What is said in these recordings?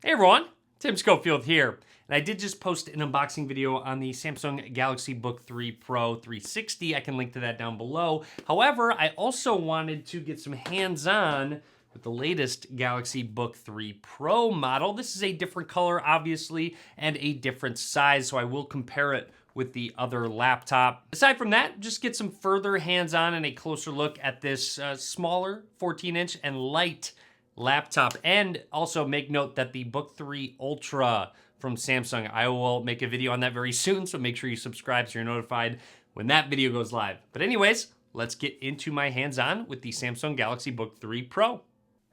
Hey everyone, Tim Schofield here. And I did just post an unboxing video on the Samsung Galaxy Book 3 Pro 360. I can link to that down below. However, I also wanted to get some hands-on with the latest Galaxy Book 3 Pro model. This is a different color, obviously, and a different size, so I will compare it with the other laptop. Aside from that, just get some further hands-on and a closer look at this smaller 14-inch and light laptop. And also make note that the Book 3 Ultra from Samsung, I will make a video on that very soon, so make sure you subscribe so you're notified when that video goes live. But anyways, let's get into my hands-on with the Samsung Galaxy Book 3 Pro.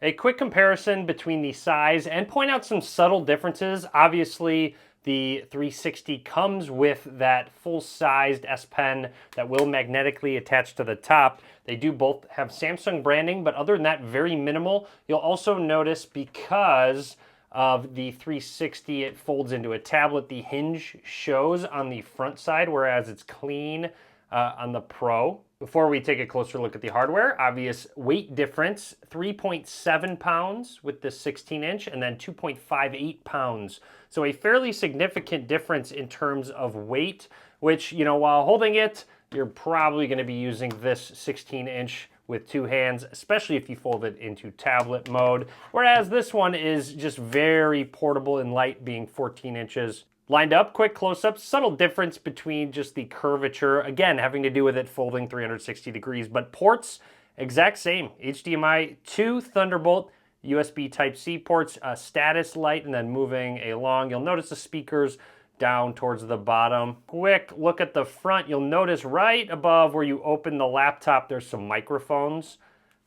A quick comparison between the size and point out some subtle differences. Obviously, the 360 comes with that full-sized S Pen that will magnetically attach to the top. They do both have Samsung branding, but other than that, very minimal. You'll also notice because of the 360, it folds into a tablet. The hinge shows on the front side, whereas it's clean on the Pro. Before we take a closer look at the hardware, obvious weight difference, 3.7 pounds with the 16-inch and then 2.58 pounds. So a fairly significant difference in terms of weight, which, you know, while holding it, you're probably going to be using this 16-inch with two hands, especially if you fold it into tablet mode. Whereas this one is just very portable and light, being 14 inches. Lined up, quick close-up, subtle difference between just the curvature, again, having to do with it folding 360 degrees, but ports, exact same. HDMI 2, Thunderbolt, USB Type-C ports, status light, and then moving along. You'll notice the speakers down towards the bottom. Quick look at the front. You'll notice right above where you open the laptop, there's some microphones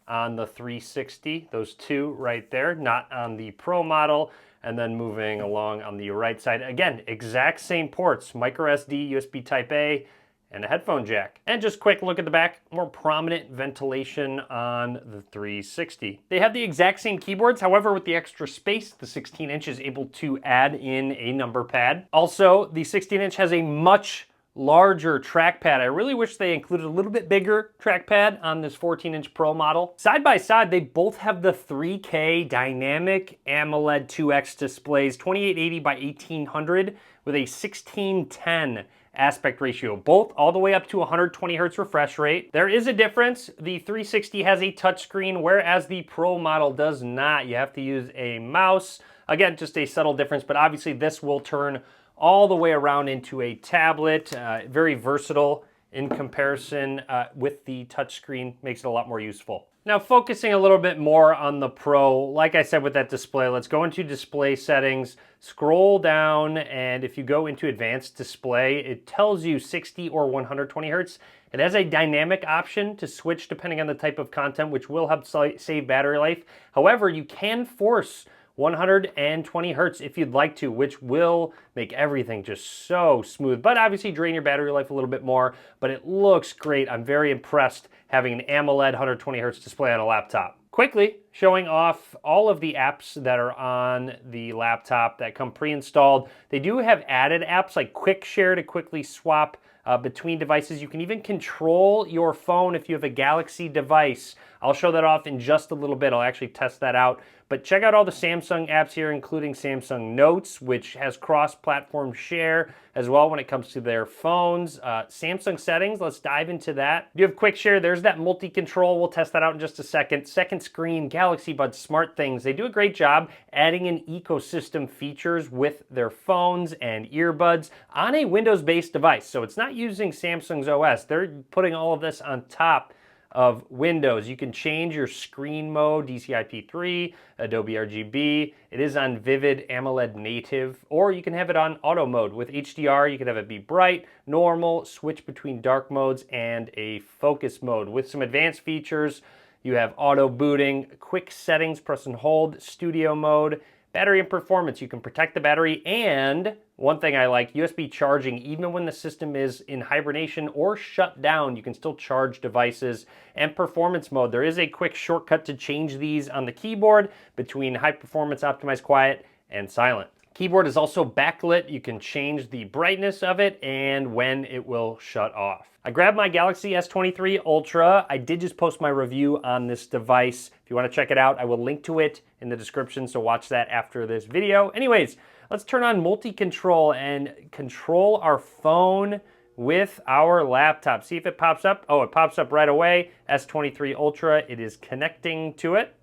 on the 360. Those two right there, not on the Pro model. And then moving along on the right side, again, exact same ports, micro SD, USB Type-A, and a headphone jack. And just quick look at the back, more prominent ventilation on the 360. They have the exact same keyboards, however, with the extra space, the 16-inch is able to add in a number pad. Also, the 16-inch has a much larger trackpad. I really wish they included a little bit bigger trackpad on this 14-inch Pro model. Side by side, they both have the 3K dynamic AMOLED 2X displays, 2880 by 1800 with a 1610 aspect ratio, both all the way up to 120 hertz refresh rate. There is a difference. The 360 has a touchscreen, whereas the Pro model does not. You have to use a mouse. Again, just a subtle difference, but obviously this will turn all the way around into a tablet. Very versatile in comparison with the touchscreen, makes it a lot more useful. Now focusing a little bit more on the Pro, like I said with that display, let's go into display settings, scroll down, and if you go into advanced display, it tells you 60 or 120 hertz. It has a dynamic option to switch depending on the type of content, which will help save battery life. However, you can force 120 hertz if you'd like to, which will make everything just so smooth, but obviously drain your battery life a little bit more, but it looks great. I'm very impressed having an AMOLED 120 hertz display on a laptop. Quickly showing off all of the apps that are on the laptop that come pre-installed. They do have added apps like Quick Share to quickly swap between devices. You can even control your phone if you have a Galaxy device. I'll show that off in just a little bit. I'll actually test that out. But check out all the Samsung apps here, including Samsung Notes, which has cross-platform share as well when it comes to their phones. Samsung settings, let's dive into that. You have Quick Share, there's that MultiControl. We'll test that out in just a second. Second screen, Galaxy Buds, SmartThings. They do a great job adding in ecosystem features with their phones and earbuds on a Windows-based device. So it's not using Samsung's OS. They're putting all of this on top of Windows. You can change your screen mode, DCI-P3, Adobe RGB. It is on Vivid AMOLED native, or you can have it on auto mode. With HDR, you can have it be bright, normal, switch between dark modes, and a focus mode. With some advanced features, you have auto booting, quick settings, press and hold, studio mode, battery and performance. You can protect the battery, and one thing I like, USB charging. Even when the system is in hibernation or shut down, you can still charge devices. And performance mode, there is a quick shortcut to change these on the keyboard between high performance, optimized quiet, and silent. Keyboard is also backlit. You can change the brightness of it and when it will shut off. I grabbed my Galaxy S23 Ultra. I did just post my review on this device. If you want to check it out, I will link to it in the description, so watch that after this video. Anyways, let's turn on multi-control and control our phone with our laptop. See if it pops up. Oh, it pops up right away. S23 Ultra, it is connecting to it.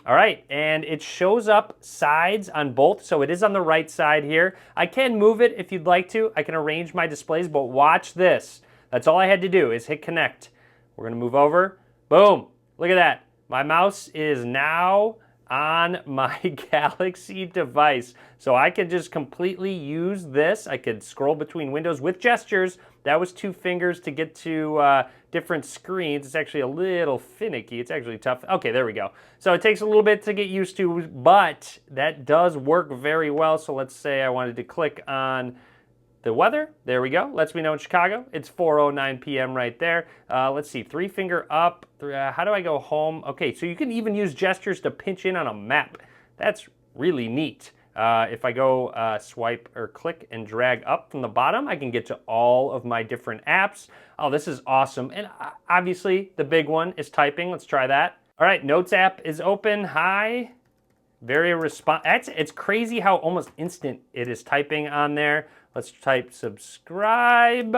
All right, and it shows up sides on both, so it is on the right side here. I can move it if you'd like to. I can arrange my displays, but watch this. That's all I had to do is hit connect. We're gonna move over. Boom, look at that. My mouse is now on my Galaxy device. So I could just completely use this. I could scroll between windows with gestures. That was 2 fingers to get to different screens. It's actually a little finicky. It's actually tough. Okay, there we go. So it takes a little bit to get used to, but that does work very well. So let's say I wanted to click on the weather. There we go. Lets me know in Chicago. It's 4:09 p.m. right there. Let's see, 3 finger up. How do I go home? Okay, so you can even use gestures to pinch in on a map. That's really neat. If I go swipe or click and drag up from the bottom, I can get to all of my different apps. Oh, this is awesome. And obviously the big one is typing. Let's try that. All right, Notes app is open. Hi. Very it's crazy how almost instant it is typing on there. Let's type subscribe.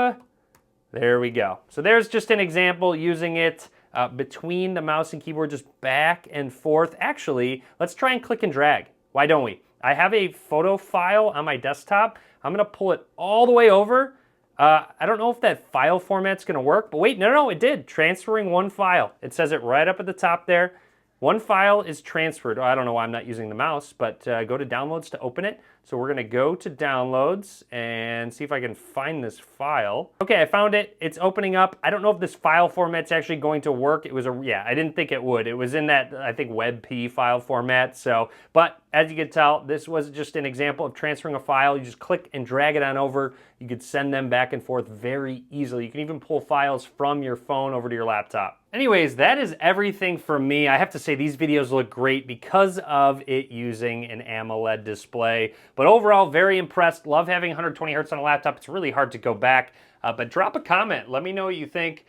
There we go. So there's just an example using it between the mouse and keyboard, just back and forth. Actually, let's try and click and drag. Why don't we? I have a photo file on my desktop. I'm gonna pull it all the way over. I don't know if that file format's gonna work, but wait, no, it did. Transferring one file. It says it right up at the top there. One file is transferred. Oh, I don't know why I'm not using the mouse, but go to downloads to open it. So we're gonna go to downloads and see if I can find this file. Okay, I found it. It's opening up. I don't know if this file format's actually going to work. It was yeah, I didn't think it would. It was in that, I think, WebP file format. So, but as you can tell, this was just an example of transferring a file. You just click and drag it on over. You could send them back and forth very easily. You can even pull files from your phone over to your laptop. Anyways, that is everything from me. I have to say these videos look great because of it using an AMOLED display. But overall, very impressed. Love having 120 hertz on a laptop. It's really hard to go back. But drop a comment. Let me know what you think.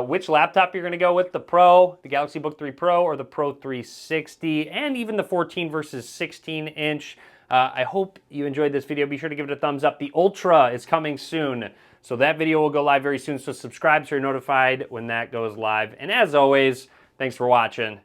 Which laptop you're going to go with, the Pro, the Galaxy Book 3 Pro, or the Pro 360, and even the 14 versus 16 inch. I hope you enjoyed this video. Be sure to give it a thumbs up. The Ultra is coming soon. So that video will go live very soon. So subscribe so you're notified when that goes live. And as always, thanks for watching.